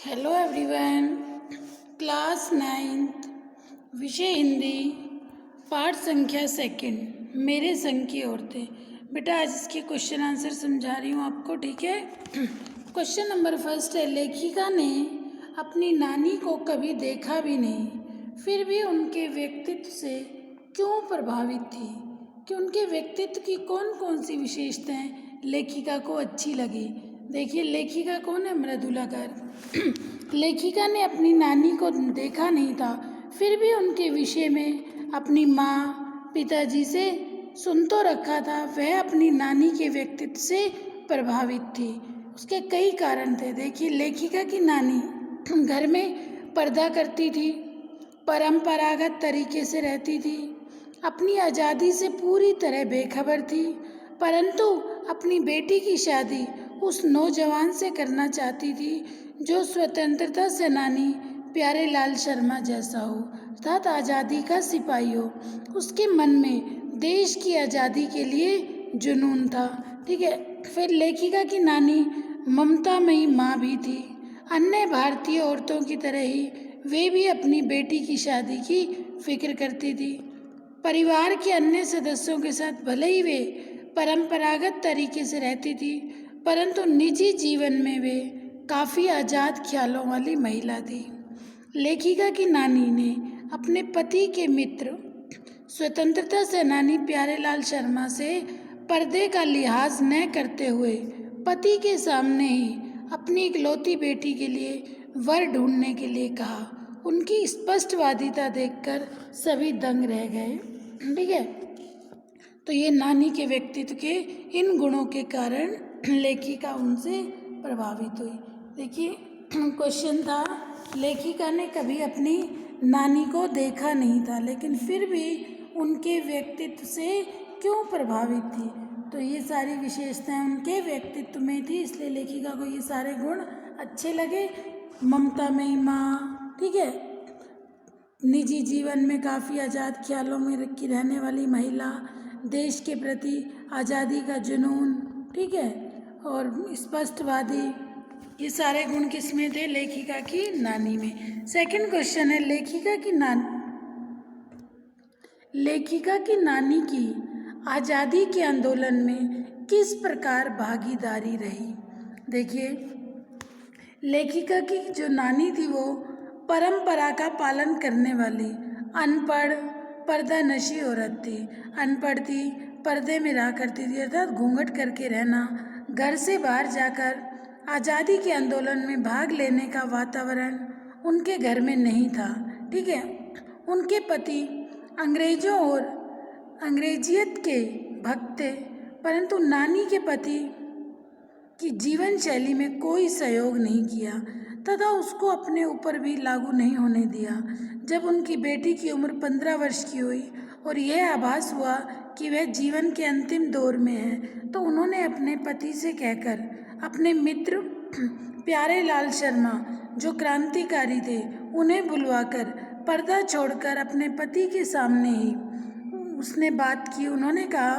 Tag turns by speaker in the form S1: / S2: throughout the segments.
S1: Hello everyone. Class ninth, विषय हिंदी, पाठ संख्या सेकंड, मेरे संग की औरतें। बेटा आज इसके क्वेश्चन आंसर समझा रही हूँ आपको, ठीक है। क्वेश्चन नंबर फर्स्ट है, लेखिका ने अपनी नानी को कभी देखा भी नहीं, फिर भी उनके व्यक्तित्व से क्यों प्रभावित थी? कि उनके व्यक्तित्व की कौन कौन सी विशेषताएं लेखिका को अच्छी लगी। देखिए लेखिका कौन है? मृदुला गर्ग। लेखिका ने अपनी नानी को देखा नहीं था, फिर भी उनके विषय में अपनी माँ पिताजी से सुन तो रखा था। वह अपनी नानी के व्यक्तित्व से प्रभावित थी। उसके कई कारण थे। देखिए लेखिका की नानी घर में पर्दा करती थी, परंपरागत तरीके से रहती थी, अपनी आज़ादी से पूरी तरह बेखबर थी, परंतु अपनी बेटी की शादी उस नौजवान से करना चाहती थी जो स्वतंत्रता सेनानी प्यारेलाल शर्मा जैसा हो, अर्थात आज़ादी का सिपाही हो। उसके मन में देश की आज़ादी के लिए जुनून था, ठीक है। फिर लेखिका की नानी ममतामयी माँ भी थी। अन्य भारतीय औरतों की तरह ही वे भी अपनी बेटी की शादी की फिक्र करती थी। परिवार के अन्य सदस्यों के साथ भले ही वे परंपरागत तरीके से रहती थी, परंतु निजी जीवन में वे काफ़ी आज़ाद ख्यालों वाली महिला थी। लेखिका की नानी ने अपने पति के मित्र स्वतंत्रता सेनानी प्यारेलाल शर्मा से पर्दे का लिहाज न करते हुए पति के सामने ही अपनी इकलौती बेटी के लिए वर ढूंढने के लिए कहा। उनकी स्पष्टवादिता देखकर सभी दंग रह गए, ठीक है। तो ये नानी के व्यक्तित्व के इन गुणों के कारण लेखिका उनसे प्रभावित हुई। देखिए क्वेश्चन था, लेखिका ने कभी अपनी नानी को देखा नहीं था, लेकिन फिर भी उनके व्यक्तित्व से क्यों प्रभावित थी? तो ये सारी विशेषताएं उनके व्यक्तित्व में थी, इसलिए लेखिका को ये सारे गुण अच्छे लगे। ममतामयी माँ, ठीक है, निजी जीवन में काफ़ी आज़ाद ख्यालों में की रहने वाली महिला, देश के प्रति आज़ादी का जुनून, ठीक है, और स्पष्टवादी, ये सारे गुण किस में थे? लेखिका की नानी में। सेकंड क्वेश्चन है, लेखिका की नानी की आज़ादी के आंदोलन में किस प्रकार भागीदारी रही? देखिए लेखिका की जो नानी थी वो परंपरा का पालन करने वाली अनपढ़ पर्दानशी औरत थी। अनपढ़ थी, पर्दे में रहा करती थी, अर्थात घूंघट करके रहना, घर से बाहर जाकर आज़ादी के आंदोलन में भाग लेने का वातावरण उनके घर में नहीं था, ठीक है। उनके पति अंग्रेजों और अंग्रेजियत के भक्त थे, परंतु नानी के पति की जीवन शैली में कोई सहयोग नहीं किया तथा उसको अपने ऊपर भी लागू नहीं होने दिया। जब उनकी बेटी की उम्र 15 वर्ष की हुई और यह आभास हुआ कि वह जीवन के अंतिम दौर में है, तो उन्होंने अपने पति से कहकर अपने मित्र प्यारेलाल शर्मा जो क्रांतिकारी थे उन्हें बुलवाकर पर्दा छोड़कर अपने पति के सामने ही उसने बात की। उन्होंने कहा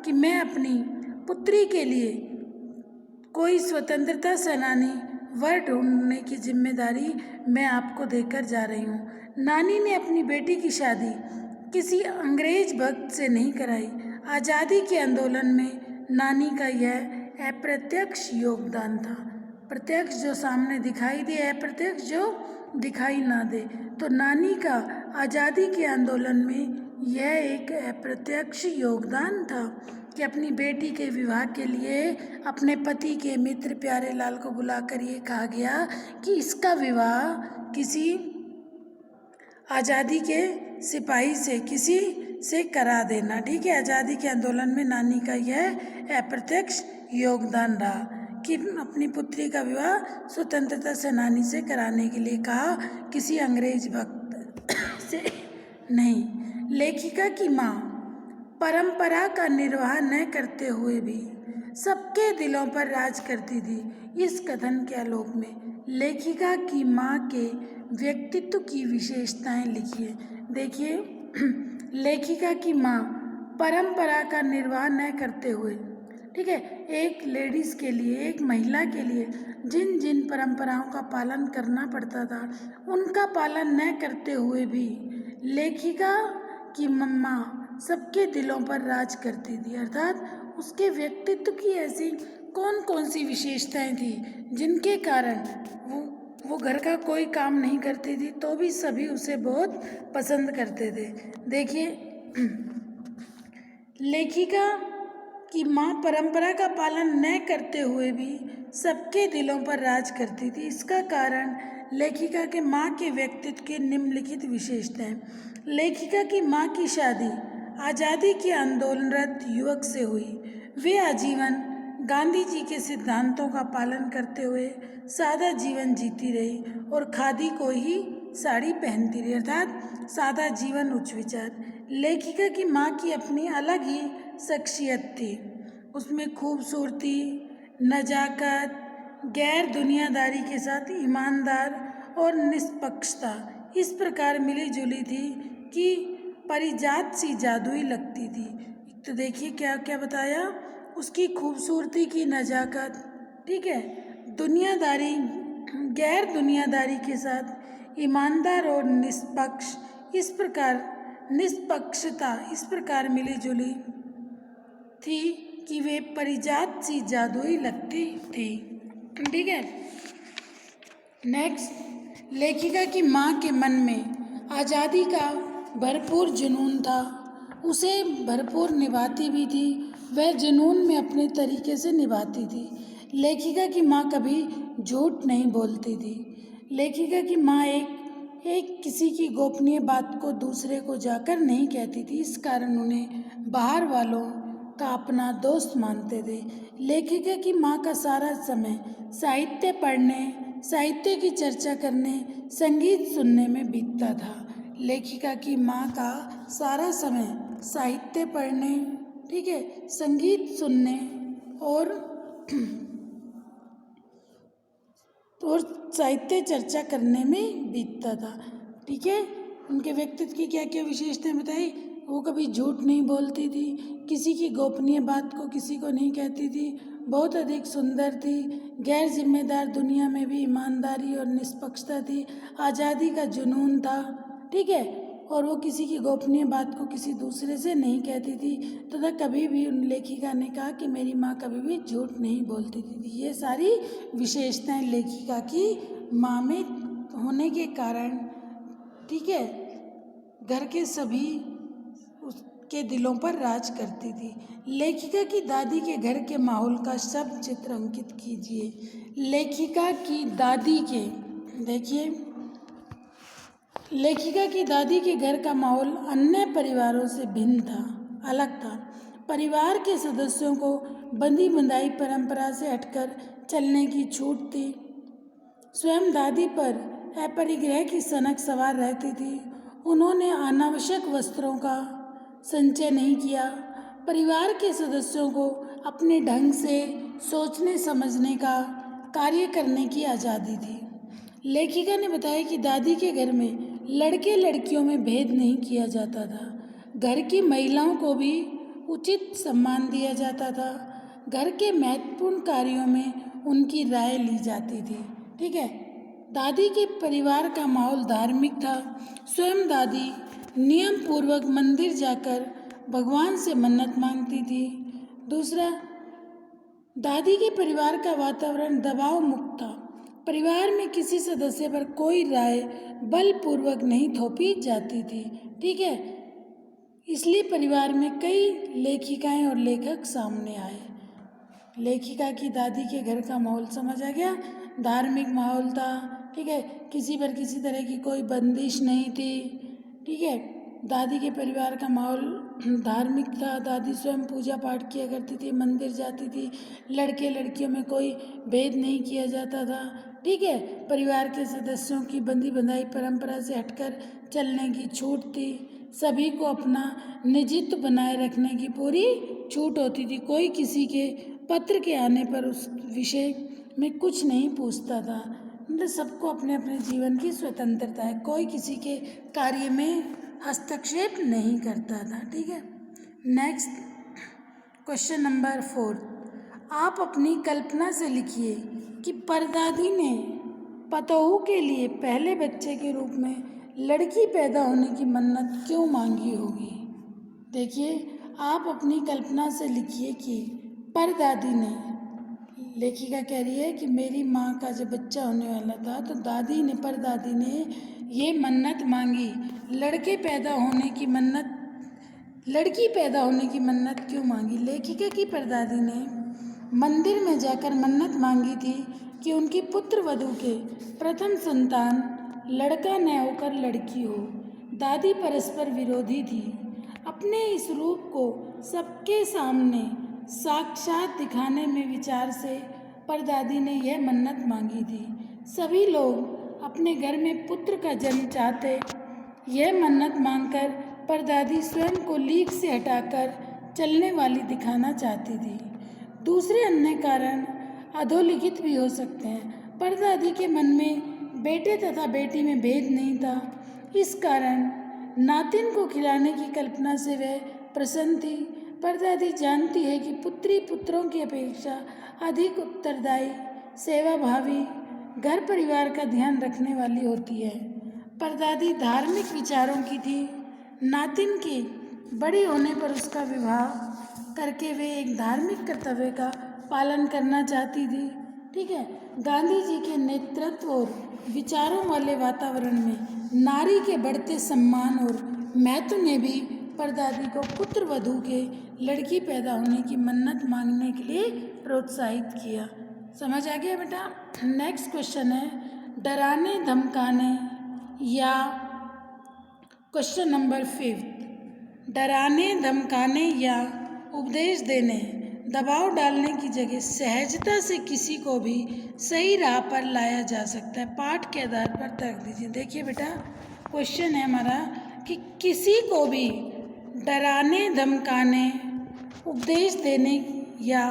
S1: कि मैं अपनी पुत्री के लिए कोई स्वतंत्रता सेनानी वर ढूंढने की जिम्मेदारी मैं आपको देकर जा रही हूँ। नानी ने अपनी बेटी की शादी किसी अंग्रेज भक्त से नहीं कराई। आज़ादी के आंदोलन में नानी का यह अप्रत्यक्ष योगदान था। प्रत्यक्ष जो सामने दिखाई दे, अप्रत्यक्ष जो दिखाई ना दे, तो नानी का आज़ादी के आंदोलन में यह एक अप्रत्यक्ष योगदान था कि अपनी बेटी के विवाह के लिए अपने पति के मित्र प्यारेलाल को बुलाकर ये कहा गया कि इसका विवाह किसी आज़ादी के सिपाही से, किसी से करा देना, ठीक है। आज़ादी के आंदोलन में नानी का यह अप्रत्यक्ष योगदान रहा कि अपनी पुत्री का विवाह स्वतंत्रता सेनानी से कराने के लिए कहा, किसी अंग्रेज भक्त से नहीं। लेखिका की माँ परंपरा का निर्वाह न करते हुए भी सबके दिलों पर राज करती थी। इस कथन के आलोक में लेखिका की माँ के व्यक्तित्व की विशेषताएं लिखिए। देखिए लेखिका की माँ परंपरा का निर्वाह न करते हुए ठीक है। एक लेडीज़ के लिए, एक महिला के लिए जिन जिन परंपराओं का पालन करना पड़ता था, उनका पालन न करते हुए भी लेखिका की मम्मा सबके दिलों पर राज करती थी। अर्थात उसके व्यक्तित्व की ऐसी कौन कौन सी विशेषताएं थी जिनके कारण वो घर का कोई काम नहीं करती थी तो भी सभी उसे बहुत पसंद करते थे। देखिए, लेखिका कि माँ परंपरा का पालन न करते हुए भी सबके दिलों पर राज करती थी। इसका कारण लेखिका के माँ के व्यक्तित्व की निम्नलिखित विशेषताएं। लेखिका की माँ की शादी आज़ादी के आंदोलनरत युवक से हुई। वे आजीवन गांधी जी के सिद्धांतों का पालन करते हुए सादा जीवन जीती रही और खादी को ही साड़ी पहनती रही, अर्थात सादा जीवन उच्च विचार। लेखिका की माँ की अपनी अलग ही शख्सियत थी। उसमें खूबसूरती, नजाकत, गैर दुनियादारी के साथ ईमानदार और निष्पक्षता इस प्रकार मिली जुली थी कि परिजात सी जादुई लगती थी। तो देखिए क्या क्या बताया, उसकी खूबसूरती की नजाकत, ठीक है, दुनियादारी, गैर दुनियादारी के साथ ईमानदार और निष्पक्षता इस प्रकार मिली जुली थी कि वे परिजात सी जादुई लगती थी। ठीक है। नेक्स्ट, लेखिका की माँ के मन में आज़ादी का भरपूर जुनून था। उसे भरपूर निभाती भी थी, वह जुनून में अपने तरीके से निभाती थी। लेखिका की माँ कभी झूठ नहीं बोलती थी। लेखिका की माँ एक किसी की गोपनीय बात को दूसरे को जाकर नहीं कहती थी, इस कारण उन्हें बाहर वालों का अपना दोस्त मानते थे। लेखिका की माँ का सारा समय साहित्य पढ़ने, साहित्य की चर्चा करने, संगीत सुनने में बीतता था। लेखिका की माँ का सारा समय साहित्य पढ़ने, ठीक है, संगीत सुनने और साहित्य चर्चा करने में बीतता था। ठीक है। उनके व्यक्तित्व की क्या क्या विशेषताएं बताई। वो कभी झूठ नहीं बोलती थी, किसी की गोपनीय बात को किसी को नहीं कहती थी, बहुत अधिक सुंदर थी, गैर जिम्मेदार दुनिया में भी ईमानदारी और निष्पक्षता थी, आज़ादी का जुनून था, ठीक है, और वो किसी की गोपनीय बात को किसी दूसरे से नहीं कहती थी तथा कभी भी उन लेखिका ने कहा कि मेरी माँ कभी भी झूठ नहीं बोलती थी। ये सारी विशेषताएं लेखिका की माँ में होने के कारण, ठीक है, घर के सभी उसके दिलों पर राज करती थी। लेखिका की दादी के घर के माहौल का शब्द चित्र अंकित कीजिए। लेखिका की दादी के, देखिए, लेखिका की दादी के घर का माहौल अन्य परिवारों से भिन्न था, अलग था। परिवार के सदस्यों को बंधी बंधाई परंपरा से हटकर चलने की छूट थी। स्वयं दादी पर अपरिग्रह की सनक सवार रहती थी। उन्होंने अनावश्यक वस्त्रों का संचय नहीं किया। परिवार के सदस्यों को अपने ढंग से सोचने समझने का कार्य करने की आज़ादी थी। लेखिका ने बताया कि दादी के घर में लड़के लड़कियों में भेद नहीं किया जाता था। घर की महिलाओं को भी उचित सम्मान दिया जाता था। घर के महत्वपूर्ण कार्यों में उनकी राय ली जाती थी। ठीक है। दादी के परिवार का माहौल धार्मिक था। स्वयं दादी नियम पूर्वक मंदिर जाकर भगवान से मन्नत मांगती थी। दूसरा, दादी के परिवार का वातावरण दबाव मुक्त था। परिवार में किसी सदस्य पर कोई राय बलपूर्वक नहीं थोपी जाती थी। ठीक है। इसलिए परिवार में कई लेखिकाएं और लेखक सामने आए। लेखिका की दादी के घर का माहौल समझ आ गया, धार्मिक माहौल था। ठीक है। किसी पर किसी तरह की कोई बंदिश नहीं थी। ठीक है। दादी के परिवार का माहौल धार्मिक था। दादी स्वयं पूजा पाठ किया करती थी, मंदिर जाती थी। लड़के लड़कियों में कोई भेद नहीं किया जाता था। ठीक है। परिवार के सदस्यों की बंधी बंधाई परंपरा से हटकर चलने की छूट थी। सभी को अपना निजित्व बनाए रखने की पूरी छूट होती थी। कोई किसी के पत्र के आने पर उस विषय में कुछ नहीं पूछता था। मतलब सबको अपने अपने जीवन की स्वतंत्रता है, कोई किसी के कार्य में हस्तक्षेप नहीं करता था। ठीक है। Next, question number 4। आप अपनी कल्पना से लिखिए कि परदादी ने पतोहू के लिए पहले बच्चे के रूप में लड़की पैदा होने की मन्नत क्यों मांगी होगी। देखिए, आप अपनी कल्पना से लिखिए कि परदादी ने, लेखिका कह रही है कि मेरी माँ का जब बच्चा होने वाला था तो परदादी ने ये मन्नत मांगी, लड़की पैदा होने की मन्नत क्यों मांगी। लेखिका की परदादी ने मंदिर में जाकर मन्नत मांगी थी कि उनकी पुत्र वधू के प्रथम संतान लड़का न होकर लड़की हो। दादी परस्पर विरोधी थी। अपने इस रूप को सबके सामने साक्षात दिखाने में विचार से परदादी ने यह मन्नत मांगी थी। सभी लोग अपने घर में पुत्र का जन्म चाहते। यह मन्नत मांगकर परदादी स्वयं को लीक से हटाकर चलने वाली दिखाना चाहती थी। दूसरे अन्य कारण अधोलिखित भी हो सकते हैं। परदादी के मन में बेटे तथा बेटी में भेद नहीं था। इस कारण नातिन को खिलाने की कल्पना से वह प्रसन्न थी। परदादी जानती है कि पुत्री पुत्रों की अपेक्षा अधिक उत्तरदायी, सेवाभावी, घर परिवार का ध्यान रखने वाली होती है। परदादी धार्मिक विचारों की थी। नातिन के बड़े होने पर उसका विवाह करके वे एक धार्मिक कर्तव्य का पालन करना चाहती थी। ठीक है। गांधी जी के नेतृत्व और विचारों वाले वातावरण में नारी के बढ़ते सम्मान और महत्व ने भी परदादी को पुत्र वधू के लड़की पैदा होने की मन्नत मांगने के लिए प्रोत्साहित किया। समझ आ गया बेटा। नेक्स्ट क्वेश्चन है डराने धमकाने या क्वेश्चन नंबर 5, डराने धमकाने या उपदेश देने, दबाव डालने की जगह सहजता से किसी को भी सही राह पर लाया जा सकता है। पाठ के आधार पर तर्क दीजिए। देखिए बेटा, क्वेश्चन है हमारा कि किसी को भी डराने धमकाने, उपदेश देने या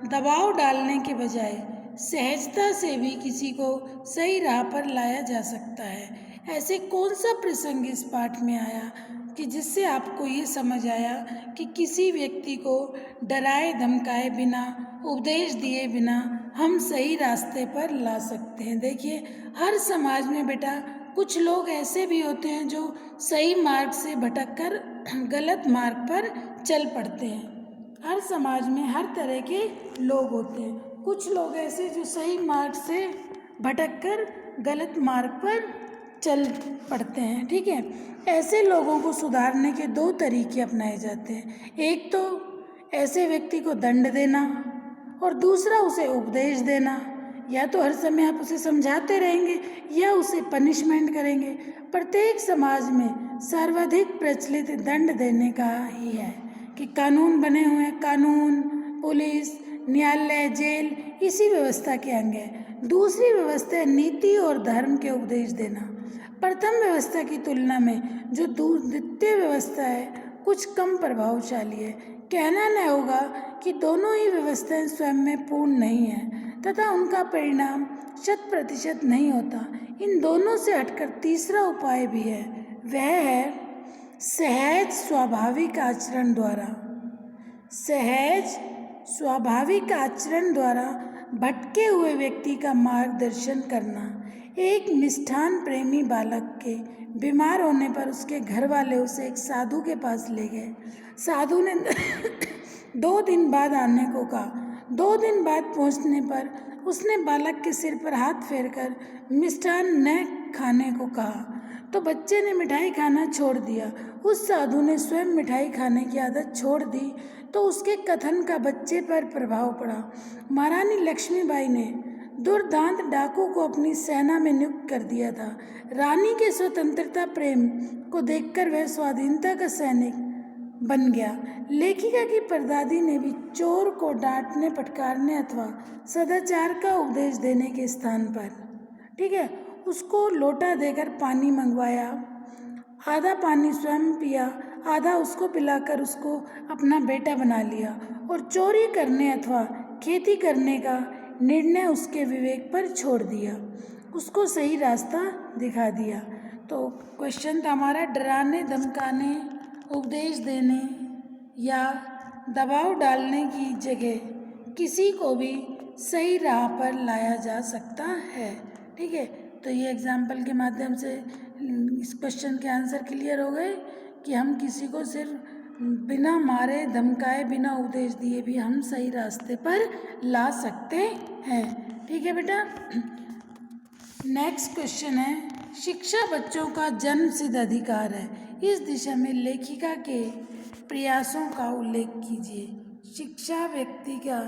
S1: दबाव डालने के बजाय सहजता से भी किसी को सही राह पर लाया जा सकता है। ऐसे कौन सा प्रसंग इस पाठ में आया कि जिससे आपको ये समझ आया कि किसी व्यक्ति को डराए धमकाए बिना, उपदेश दिए बिना हम सही रास्ते पर ला सकते हैं। देखिए, हर समाज में बेटा कुछ लोग ऐसे भी होते हैं जो सही मार्ग से भटककर गलत मार्ग पर चल पड़ते हैं। हर समाज में हर तरह के लोग होते हैं। कुछ लोग ऐसे जो सही मार्ग से भटककर गलत मार्ग पर चल पड़ते हैं। ठीक है। ऐसे लोगों को सुधारने के 2 तरीके अपनाए जाते हैं। एक तो ऐसे व्यक्ति को दंड देना और दूसरा उसे उपदेश देना। या तो हर समय आप उसे समझाते रहेंगे या उसे पनिशमेंट करेंगे। प्रत्येक समाज में सर्वाधिक प्रचलित दंड देने का ही है कि कानून बने हुए हैं। कानून, पुलिस, न्यायालय, जेल इसी व्यवस्था के अंग है। दूसरी व्यवस्था है नीति और धर्म के उपदेश देना। प्रथम व्यवस्था की तुलना में जो द्वितीय व्यवस्था है कुछ कम प्रभावशाली है। कहना न होगा कि दोनों ही व्यवस्थाएं स्वयं में पूर्ण नहीं है तथा उनका परिणाम 100% नहीं होता। इन दोनों से हटकर तीसरा उपाय भी है, वह है सहज स्वाभाविक आचरण द्वारा भटके हुए व्यक्ति का मार्गदर्शन करना। एक मिष्ठान प्रेमी बालक के बीमार होने पर उसके घर वाले उसे एक साधु के पास ले गए। साधु ने 2 दिन बाद आने को कहा। 2 दिन बाद पहुंचने पर उसने बालक के सिर पर हाथ फेरकर मिष्ठान न खाने को कहा तो बच्चे ने मिठाई खाना छोड़ दिया। उस साधु ने स्वयं मिठाई खाने की आदत छोड़ दी तो उसके कथन का बच्चे पर प्रभाव पड़ा। महारानी लक्ष्मीबाई ने दुर्दांत डाकू को अपनी सेना में नियुक्त कर दिया था। रानी के स्वतंत्रता प्रेम को देखकर वह स्वाधीनता का सैनिक बन गया। लेखिका की परदादी ने भी चोर को डांटने, फटकारने अथवा सदाचार का उपदेश देने के स्थान पर, ठीक है, उसको लोटा देकर पानी मंगवाया। आधा पानी स्वयं पिया, आधा उसको पिलाकर उसको अपना बेटा बना लिया और चोरी करने अथवा खेती करने का निर्णय उसके विवेक पर छोड़ दिया। उसको सही रास्ता दिखा दिया। तो क्वेश्चन था हमारा डराने धमकाने, उपदेश देने या दबाव डालने की जगह किसी को भी सही राह पर लाया जा सकता है। ठीक है, तो ये एग्जाम्पल के माध्यम से इस क्वेश्चन के आंसर क्लियर हो गए कि हम किसी को सिर्फ बिना मारे धमकाए, बिना उपदेश दिए भी हम सही रास्ते पर ला सकते हैं। ठीक है बेटा। नेक्स्ट क्वेश्चन है, शिक्षा बच्चों का जन्मसिद्ध अधिकार है, इस दिशा में लेखिका के प्रयासों का उल्लेख कीजिए। शिक्षा व्यक्ति का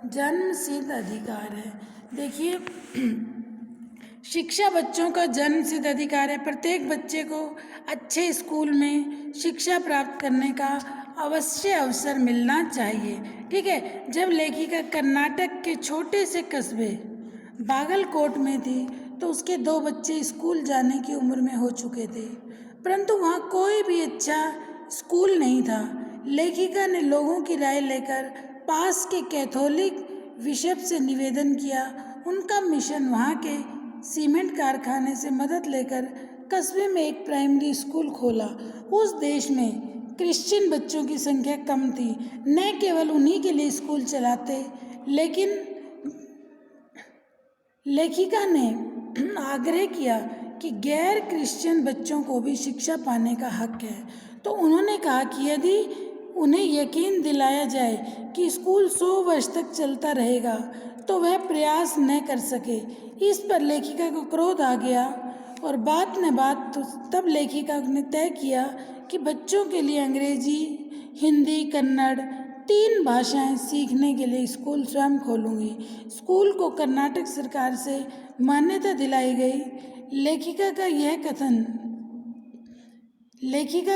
S1: जन्मसिद्ध अधिकार है। देखिए, शिक्षा बच्चों का जन्मसिद्ध अधिकार है। प्रत्येक बच्चे को अच्छे स्कूल में शिक्षा प्राप्त करने का अवश्य अवसर मिलना चाहिए। ठीक है, जब लेखिका कर्नाटक के छोटे से कस्बे बागलकोट में थी तो उसके 2 बच्चे स्कूल जाने की उम्र में हो चुके थे, परंतु वहाँ कोई भी अच्छा स्कूल नहीं था। लेखिका ने लोगों की राय लेकर पास के कैथोलिक बिशप से निवेदन किया। उनका मिशन वहाँ के सीमेंट कारखाने से मदद लेकर कस्बे में एक प्राइमरी स्कूल खोला। उस देश में क्रिश्चियन बच्चों की संख्या कम थी। न केवल उन्हीं के लिए स्कूल चलाते, लेकिन लेखिका ने आग्रह किया कि गैर क्रिश्चियन बच्चों को भी शिक्षा पाने का हक है। तो उन्होंने कहा कि यदि उन्हें यकीन दिलाया जाए कि स्कूल 100 वर्ष तक चलता रहेगा तो वह प्रयास न कर सके। इस पर लेखिका को क्रोध आ गया और बात न बात तो तब लेखिका ने तय किया कि बच्चों के लिए अंग्रेजी, हिंदी, कन्नड़ 3 भाषाएं सीखने के लिए स्कूल स्वयं खोलूंगी। स्कूल को कर्नाटक सरकार से मान्यता दिलाई गई। लेखिका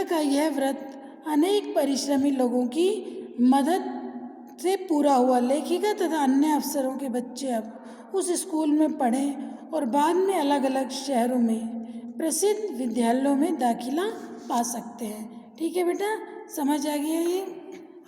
S1: का यह व्रत अनेक परिश्रमी लोगों की मदद से पूरा हुआ। लेखिका तथा अन्य अफसरों के बच्चे अब उस स्कूल में पढ़े और बाद में अलग अलग शहरों में प्रसिद्ध विद्यालयों में दाखिला पा सकते हैं। ठीक है बेटा, समझ आ गया ये?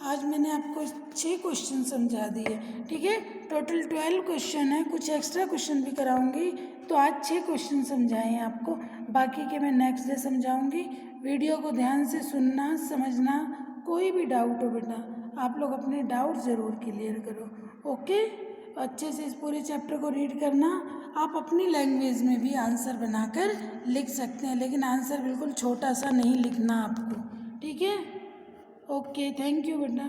S1: आज मैंने आपको 6 क्वेश्चन समझा दिए। ठीक है, टोटल 12 क्वेश्चन है, कुछ एक्स्ट्रा क्वेश्चन भी कराऊंगी, तो आज 6 क्वेश्चन समझाए हैं आपको, बाकी के मैं नेक्स्ट डे समझाऊंगी। वीडियो को ध्यान से सुनना, समझना। कोई भी डाउट हो बेटा, आप लोग अपने डाउट ज़रूर क्लियर करो। ओके, अच्छे से इस पूरे चैप्टर को रीड करना। आप अपनी लैंग्वेज में भी आंसर बनाकर लिख सकते हैं, लेकिन आंसर बिल्कुल छोटा सा नहीं लिखना आपको। ठीक है, ओके, थैंक यू बेटा।